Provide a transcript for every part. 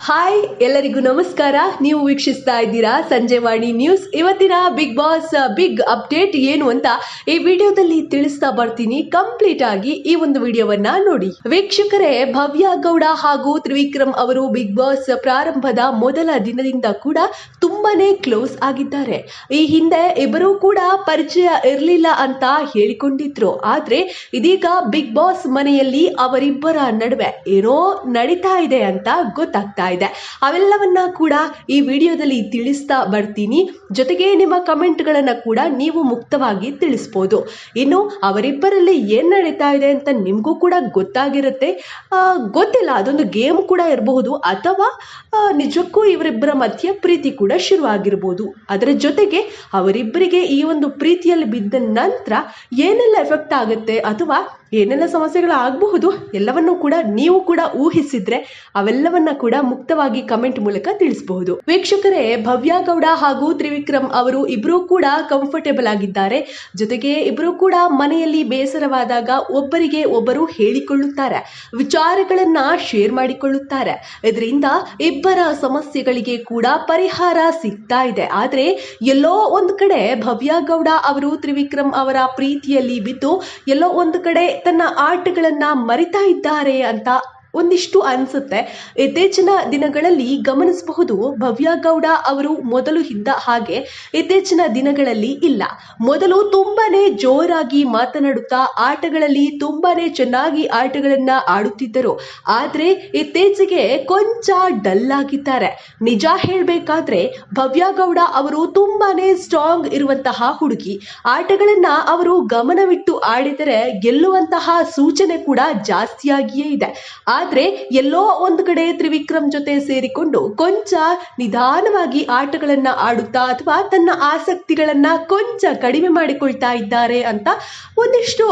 Hi ಎಲ್ಲರಿಗೂ ನಮಸ್ಕಾರ. ನೀವು ವೀಕ್ಷಿಸ್ತಾ ಇದ್ದೀರಾ ಸಂಜೆವಾಣಿ ನ್ಯೂಸ್. ಇವತ್ತಿನ ಬಿಗ್ ಬಾಸ್ ಬಿಗ್ ಅಪ್ಡೇಟ್ ಏನು ಅಂತ ಈ ವಿಡಿಯೋದಲ್ಲಿ ತಿಳಿಸ್ತಾ ಬರ್ತೀನಿ. ಕಂಪ್ಲೀಟ್ ಆಗಿ ಈ ಒಂದು ವಿಡಿಯೋವನ್ನ ನೋಡಿ. ವೀಕ್ಷಕರೇ, ಭವ್ಯ ಗೌಡ ಹಾಗೂ ತ್ರಿವಿಕ್ರಮ್ ಅವರು ಬಿಗ್ ಬಾಸ್ ಪ್ರಾರಂಭದ ಮೊದಲ ದಿನದಿಂದ ಕೂಡ ತುಂಬಾನೇ ಕ್ಲೋಸ್ ಆಗಿದ್ದಾರೆ. ಈ ಹಿಂದೆ ಇಬ್ಬರೂ ಕೂಡ ಪರಿಚಯ ಇರಲಿಲ್ಲ ಅಂತ ಹೇಳಿಕೊಂಡಿದ್ರು. ಆದ್ರೆ ಇದೀಗ ಬಿಗ್ ಬಾಸ್ ಮನೆಯಲ್ಲಿ ಅವರಿಬ್ಬರ ನಡುವೆ ಏನೋ ನಡೀತಾ ಇದೆ ಅಂತ ಗೊತ್ತಾಗ್ತಾ ಇದೆ. ಅವೆಲ್ಲವನ್ನ ಕೂಡ ಈ ವಿಡಿಯೋದಲ್ಲಿ ತಿಳಿಸ್ತಾ ಬರ್ತೀನಿ. ಜೊತೆಗೆ ನಿಮ್ಮ ಕಮೆಂಟ್ಗಳನ್ನ ಕೂಡ ನೀವು ಮುಕ್ತವಾಗಿ ತಿಳಿಸಬಹುದು. ಇನ್ನು ಅವರಿಬ್ಬರಲ್ಲಿ ಏನ್ ನಡೀತಾ ಇದೆ ಅಂತ ನಿಮ್ಗೂ ಕೂಡ ಗೊತ್ತಾಗಿರುತ್ತೆ. ಗೊತ್ತಿಲ್ಲ, ಅದೊಂದು ಗೇಮ್ ಕೂಡ ಇರಬಹುದು ಅಥವಾ ನಿಜಕ್ಕೂ ಇವರಿಬ್ಬರ ಮಧ್ಯೆ ಪ್ರೀತಿ ಕೂಡ ಶುರುವಾಗಿರಬಹುದು. ಅದರ ಜೊತೆಗೆ ಅವರಿಬ್ಬರಿಗೆ ಈ ಒಂದು ಪ್ರೀತಿಯಲ್ಲಿ ಬಿದ್ದ ನಂತರ ಏನೆಲ್ಲ ಎಫೆಕ್ಟ್ ಆಗುತ್ತೆ ಅಥವಾ ಏನೆಲ್ಲ ಸಮಸ್ಯೆಗಳು ಆಗಬಹುದು ಎಲ್ಲವನ್ನೂ ಕೂಡ ನೀವು ಕೂಡ ಊಹಿಸಿದ್ರೆ ಅವೆಲ್ಲವನ್ನ ಕೂಡ ಮುಕ್ತವಾಗಿ ಕಮೆಂಟ್ ಮೂಲಕ ತಿಳಿಸಬಹುದು. ವೀಕ್ಷಕರೇ, ಭವ್ಯ ಗೌಡ ಹಾಗೂ ತ್ರಿವಿಕ್ರಮ್ ಅವರು ಇಬ್ರು ಕೂಡ ಕಂಫರ್ಟೇಬಲ್ ಆಗಿದ್ದಾರೆ. ಜೊತೆಗೆ ಇಬ್ರು ಕೂಡ ಮನೆಯಲ್ಲಿ ಬೇಸರವಾದಾಗ ಒಬ್ಬರಿಗೆ ಒಬ್ಬರು ಹೇಳಿಕೊಳ್ಳುತ್ತಾರೆ, ವಿಚಾರಗಳನ್ನ ಶೇರ್ ಮಾಡಿಕೊಳ್ಳುತ್ತಾರೆ. ಇದರಿಂದ ಇಬ್ಬರ ಸಮಸ್ಯೆಗಳಿಗೆ ಕೂಡ ಪರಿಹಾರ ಸಿಗ್ತಾ ಇದೆ. ಆದ್ರೆ ಎಲ್ಲೋ ಒಂದು ಕಡೆ ಭವ್ಯ ಗೌಡ ಅವರು ತ್ರಿವಿಕ್ರಮ್ ಅವರ ಪ್ರೀತಿಯಲ್ಲಿ ಬಿದ್ದು ಎಲ್ಲೋ ಒಂದು ಕಡೆ ತನ್ನ ಆಟಗಳನ್ನ ಮರಿತಾ ಇದ್ದಾರೆ ಅಂತ ಒಂದಿಷ್ಟು ಅನ್ಸುತ್ತೆ. ಇತ್ತೀಚಿನ ದಿನಗಳಲ್ಲಿ ಗಮನಿಸಬಹುದು, ಭವ್ಯ ಗೌಡ ಅವರು ಮೊದಲು ಇದ್ದ ಹಾಗೆ ಇತ್ತೀಚಿನ ದಿನಗಳಲ್ಲಿ ಇಲ್ಲ. ಮೊದಲು ತುಂಬಾನೇ ಜೋರಾಗಿ ಮಾತನಾಡುತ್ತಾ ಆಟಗಳಲ್ಲಿ ತುಂಬಾನೇ ಚೆನ್ನಾಗಿ ಆಟಗಳನ್ನ ಆಡುತ್ತಿದ್ದರು. ಆದ್ರೆ ಇತ್ತೀಚೆಗೆ ಕೊಂಚ ಡಲ್ ಆಗಿದ್ದಾರೆ. ನಿಜ ಹೇಳ್ಬೇಕಾದ್ರೆ ಭವ್ಯ ಗೌಡ ಅವರು ತುಂಬಾನೇ ಸ್ಟ್ರಾಂಗ್ ಇರುವಂತಹ ಹುಡುಗಿ. ಆಟಗಳನ್ನ ಅವರು ಗಮನವಿಟ್ಟು ಆಡಿದರೆ ಗೆಲ್ಲುವಂತಹ ಸೂಚನೆ ಕೂಡ ಜಾಸ್ತಿಯಾಗಿಯೇ ಇದೆ. ಆದ್ರೆ ಎಲ್ಲೋ ಒಂದು ಕಡೆ ತ್ರಿವಿಕ್ರಮ್ ಜೊತೆ ಸೇರಿಕೊಂಡು ಕೊಂಚ ನಿಧಾನವಾಗಿ ಆಟಗಳನ್ನ ಆಡುತ್ತಾ ಅಥವಾ ತನ್ನ ಆಸಕ್ತಿಗಳನ್ನ ಕೊಂಚ ಕಡಿಮೆ ಮಾಡಿಕೊಳ್ತಾ ಇದ್ದಾರೆ ಅಂತ ಒಂದಿಷ್ಟು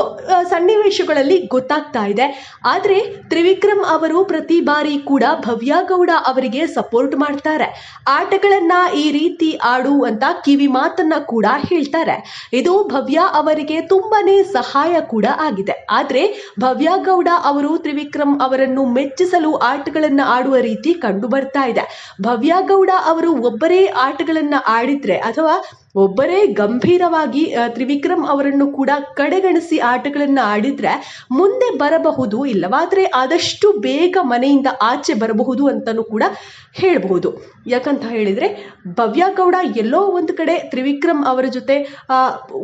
ಸನ್ನಿವೇಶಗಳಲ್ಲಿ ಗೊತ್ತಾಗ್ತಾ ಇದೆ. ಆದ್ರೆ ತ್ರಿವಿಕ್ರಮ್ ಅವರು ಪ್ರತಿ ಬಾರಿ ಕೂಡ ಭವ್ಯ ಗೌಡ ಅವರಿಗೆ ಸಪೋರ್ಟ್ ಮಾಡ್ತಾರೆ. ಆಟಗಳನ್ನ ಈ ರೀತಿ ಆಡು ಅಂತ ಕಿವಿ ಮಾತನ್ನ ಕೂಡ ಹೇಳ್ತಾರೆ. ಇದು ಭವ್ಯ ಅವರಿಗೆ ತುಂಬಾನೇ ಸಹಾಯ ಕೂಡ ಆಗಿದೆ. ಆದ್ರೆ ಭವ್ಯ ಗೌಡ ಅವರು ತ್ರಿವಿಕ್ರಮ್ ಅವರನ್ನು ಮೆಚ್ಚಿಸಲು ಆಟಗಳನ್ನ ಆಡುವ ರೀತಿ ಕಂಡು ಬರ್ತಾ ಇದೆ. ಭವ್ಯ ಗೌಡ ಅವರು ಒಬ್ಬರೇ ಆಟಗಳನ್ನ ಆಡಿದ್ರೆ ಅಥವಾ ಒಬ್ಬರೇ ಗಂಭೀರವಾಗಿ ತ್ರಿವಿಕ್ರಮ್ ಅವರನ್ನು ಕೂಡ ಕಡೆಗಣಿಸಿ ಆಟಗಳನ್ನ ಆಡಿದ್ರೆ ಮುಂದೆ ಬರಬಹುದು, ಇಲ್ಲವಾದ್ರೆ ಆದಷ್ಟು ಬೇಗ ಮನೆಯಿಂದ ಆಚೆ ಬರಬಹುದು ಅಂತಲೂ ಕೂಡ ಹೇಳಬಹುದು. ಯಾಕಂತ ಹೇಳಿದ್ರೆ ಭವ್ಯ ಗೌಡ ಎಲ್ಲೋ ಒಂದು ಕಡೆ ತ್ರಿವಿಕ್ರಮ್ ಅವರ ಜೊತೆ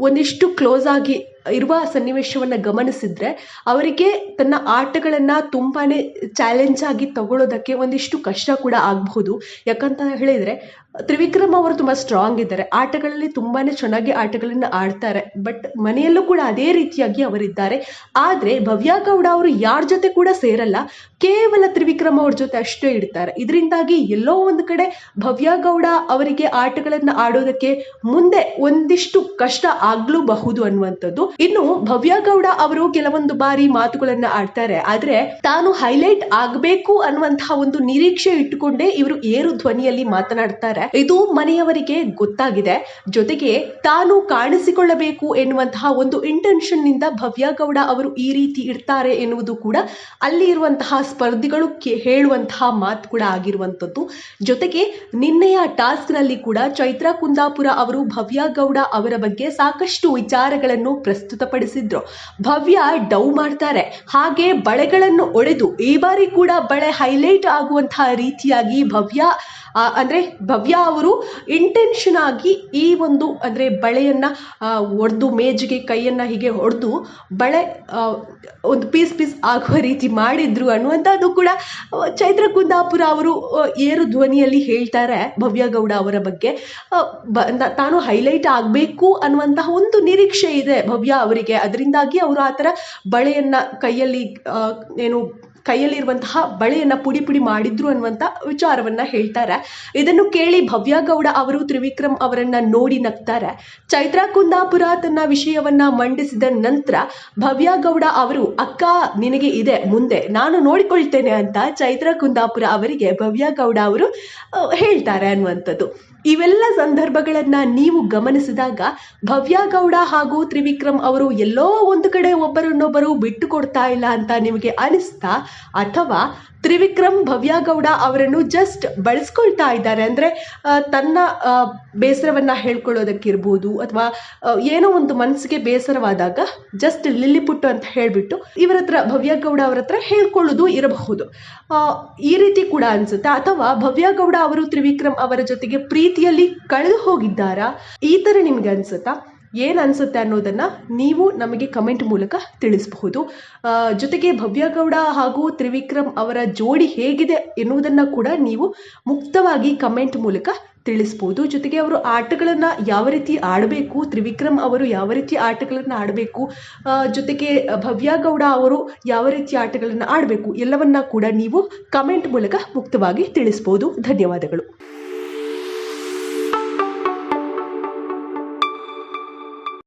ಒಂದಿಷ್ಟು ಕ್ಲೋಸ್ ಆಗಿ ಇರುವ ಸನ್ನಿವೇಶವನ್ನ ಗಮನಿಸಿದ್ರೆ ಅವರಿಗೆ ತನ್ನ ಆಟಗಳನ್ನ ತುಂಬಾನೇ ಚಾಲೆಂಜ್ ಆಗಿ ತಗೊಳ್ಳೋದಕ್ಕೆ ಒಂದಿಷ್ಟು ಕಷ್ಟ ಕೂಡ ಆಗಬಹುದು. ಯಾಕಂತ ಹೇಳಿದ್ರೆ ತ್ರಿವಿಕ್ರಮ್ ಅವರು ತುಂಬಾ ಸ್ಟ್ರಾಂಗ್ ಇದ್ದಾರೆ, ಆಟಗಳಲ್ಲಿ ತುಂಬಾನೇ ಚೆನ್ನಾಗಿ ಆಟಗಳನ್ನ ಆಡ್ತಾರೆ. ಬಟ್ ಮನೆಯಲ್ಲೂ ಕೂಡ ಅದೇ ರೀತಿಯಾಗಿ ಅವರಿದ್ದಾರೆ. ಆದ್ರೆ ಭವ್ಯ ಗೌಡ ಅವರು ಯಾರ ಜೊತೆ ಕೂಡ ಸೇರಲ್ಲ, ಕೇವಲ ತ್ರಿವಿಕ್ರಮ್ ಅವ್ರ ಜೊತೆ ಅಷ್ಟೇ ಇಡ್ತಾರೆ. ಇದರಿಂದಾಗಿ ಎಲ್ಲೋ ಒಂದು ಕಡೆ ಭವ್ಯ ಗೌಡ ಅವರಿಗೆ ಆಟಗಳನ್ನ ಆಡೋದಕ್ಕೆ ಮುಂದೆ ಒಂದಿಷ್ಟು ಕಷ್ಟ ಆಗ್ಲೂಬಹುದು ಅನ್ನುವಂಥದ್ದು. ಇನ್ನು ಭವ್ಯ ಗೌಡ ಅವರು ಕೆಲವೊಂದು ಬಾರಿ ಮಾತುಗಳನ್ನ ಆಡ್ತಾರೆ. ಆದ್ರೆ ತಾನು ಹೈಲೈಟ್ ಆಗಬೇಕು ಅನ್ನುವಂತಹ ಒಂದು ನಿರೀಕ್ಷೆ ಇಟ್ಟುಕೊಂಡೇ ಇವರು ಏರು ಧ್ವನಿಯಲ್ಲಿ ಮಾತನಾಡ್ತಾರೆ. ಇದು ಮನೆಯವರಿಗೆ ಗೊತ್ತಾಗಿದೆ. ಜೊತೆಗೆ ತಾನು ಕಾಣಿಸಿಕೊಳ್ಳಬೇಕು ಎನ್ನುವಂತಹ ಒಂದು ಇಂಟೆನ್ಷನ್ ನಿಂದ ಭವ್ಯ ಗೌಡ ಅವರು ಈ ರೀತಿ ಇರ್ತಾರೆ ಎನ್ನುವುದು ಕೂಡ ಅಲ್ಲಿ ಇರುವಂತಹ ಸ್ಪರ್ಧಿಗಳು ಹೇಳುವಂತಹ ಮಾತು ಕೂಡ ಆಗಿರುವಂತದ್ದು. ಜೊತೆಗೆ ನಿನ್ನೆಯ ಟಾಸ್ಕ್ ನಲ್ಲಿ ಕೂಡ ಚೈತ್ರಾ ಕುಂದಾಪುರ ಅವರು ಭವ್ಯ ಗೌಡ ಅವರ ಬಗ್ಗೆ ಸಾಕಷ್ಟು ವಿಚಾರಗಳನ್ನು ಪ್ರಸ್ತುತಪಡಿಸಿದ್ರು. ಭವ್ಯ ಡೌ ಮಾಡ್ತಾರೆ, ಹಾಗೆ ಬಳೆಗಳನ್ನು ಒಡೆದು ಈ ಬಾರಿ ಕೂಡ ಬಳೆ ಹೈಲೈಟ್ ಆಗುವಂತಹ ರೀತಿಯಾಗಿ ಭವ್ಯ ಅವರು ಇಂಟೆನ್ಷನ್ ಆಗಿ ಈ ಒಂದು ಅಂದ್ರೆ ಬಳೆಯನ್ನ ಒಡೆದು ಮೇಜಿಗೆ ಕೈಯನ್ನ ಹೀಗೆ ಹೊಡೆದು ಬಳೆ ಒಂದು ಪೀಸ್ ಆಗುವ ರೀತಿ ಮಾಡಿದ್ರು ಅನ್ನುವಂಥದ್ದು ಕೂಡ ಚೈತ್ರ ಕುಂದಾಪುರ ಅವರು ಏರು ಧ್ವನಿಯಲ್ಲಿ ಹೇಳ್ತಾರೆ. ಭವ್ಯ ಗೌಡ ಅವರ ಬಗ್ಗೆ ತಾನು ಹೈಲೈಟ್ ಆಗಬೇಕು ಅನ್ನುವಂತಹ ಒಂದು ನಿರೀಕ್ಷೆ ಇದೆ ಭವ್ಯ ಅವರಿಗೆ. ಅದರಿಂದಾಗಿ ಅವರು ಆ ಥರ ಬಳೆಯನ್ನ ಕೈಯಲ್ಲಿರುವಂತಹ ಬಳೆಯನ್ನ ಪುಡಿ ಮಾಡಿದ್ರು ಅನ್ನುವಂತ ವಿಚಾರವನ್ನ ಹೇಳ್ತಾರೆ. ಇದನ್ನು ಕೇಳಿ ಭವ್ಯ ಗೌಡ ಅವರು ತ್ರಿವಿಕ್ರಮ್ ಅವರನ್ನ ನೋಡಿ ನಗ್ತಾರೆ. ಚೈತ್ರಾ ಕುಂದಾಪುರ ತನ್ನ ವಿಷಯವನ್ನ ಮಂಡಿಸಿದ ನಂತರ ಭವ್ಯ ಗೌಡ ಅವರು, ಅಕ್ಕ ನಿನಗೆ ಇದೆ ಮುಂದೆ, ನಾನು ನೋಡಿಕೊಳ್ತೇನೆ ಅಂತ ಚೈತ್ರಾ ಕುಂದಾಪುರ ಅವರಿಗೆ ಭವ್ಯ ಗೌಡ ಅವರು ಹೇಳ್ತಾರೆ ಅನ್ನುವಂಥದ್ದು. ಇವೆಲ್ಲ ಸಂದರ್ಭಗಳನ್ನ ನೀವು ಗಮನಿಸಿದಾಗ ಭವ್ಯ ಗೌಡ ಹಾಗೂ ತ್ರಿವಿಕ್ರಮ್ ಅವರು ಎಲ್ಲೋ ಒಂದು ಕಡೆ ಒಬ್ಬರನ್ನೊಬ್ಬರು ಬಿಟ್ಟು ಕೊಡ್ತಾ ಇಲ್ಲ ಅಂತ ನಿಮಗೆ ಅನಿಸ್ತಾ, ಅಥವಾ ತ್ರಿವಿಕ್ರಮ್ ಭವ್ಯ ಗೌಡ ಅವರನ್ನು ಜಸ್ಟ್ ಬಳಸ್ಕೊಳ್ತಾ ಇದ್ದಾರೆ. ಅಂದರೆ ತನ್ನ ಬೇಸರವನ್ನ ಹೇಳ್ಕೊಳ್ಳೋದಕ್ಕಿರ್ಬೋದು, ಅಥವಾ ಏನೋ ಒಂದು ಮನಸ್ಸಿಗೆ ಬೇಸರವಾದಾಗ ಜಸ್ಟ್ ಲಿಲ್ಲಿಪುಟ್ಟು ಅಂತ ಹೇಳಿಬಿಟ್ಟು ಇವರ ಹತ್ರ ಭವ್ಯ ಗೌಡ ಅವರ ಹತ್ರ ಹೇಳ್ಕೊಳ್ಳೋದು ಇರಬಹುದು. ಈ ರೀತಿ ಕೂಡ ಅನ್ಸುತ್ತೆ. ಅಥವಾ ಭವ್ಯ ಗೌಡ ಅವರು ತ್ರಿವಿಕ್ರಮ್ ಅವರ ಜೊತೆಗೆ ಪ್ರೀತಿಯಲ್ಲಿ ಕಳೆದು ಹೋಗಿದ್ದಾರಾ, ಈ ಥರ ನಿಮ್ಗೆ ಅನ್ಸುತ್ತಾ? ಏನು ಅನಿಸುತ್ತೆ ಅನ್ನೋದನ್ನು ನೀವು ನಮಗೆ ಕಮೆಂಟ್ ಮೂಲಕ ತಿಳಿಸಬಹುದು. ಜೊತೆಗೆ ಭವ್ಯ ಗೌಡ ಹಾಗೂ ತ್ರಿವಿಕ್ರಮ್ ಅವರ ಜೋಡಿ ಹೇಗಿದೆ ಎನ್ನುವುದನ್ನು ಕೂಡ ನೀವು ಮುಕ್ತವಾಗಿ ಕಮೆಂಟ್ ಮೂಲಕ ತಿಳಿಸ್ಬೋದು. ಜೊತೆಗೆ ಅವರು ಆಟಗಳನ್ನು ಯಾವ ರೀತಿ ಆಡಬೇಕು, ತ್ರಿವಿಕ್ರಮ್ ಅವರು ಯಾವ ರೀತಿ ಆಟಗಳನ್ನು ಆಡಬೇಕು, ಜೊತೆಗೆ ಭವ್ಯ ಗೌಡ ಅವರು ಯಾವ ರೀತಿ ಆಟಗಳನ್ನು ಆಡಬೇಕು, ಎಲ್ಲವನ್ನ ಕೂಡ ನೀವು ಕಮೆಂಟ್ ಮೂಲಕ ಮುಕ್ತವಾಗಿ ತಿಳಿಸ್ಬೋದು. ಧನ್ಯವಾದಗಳು.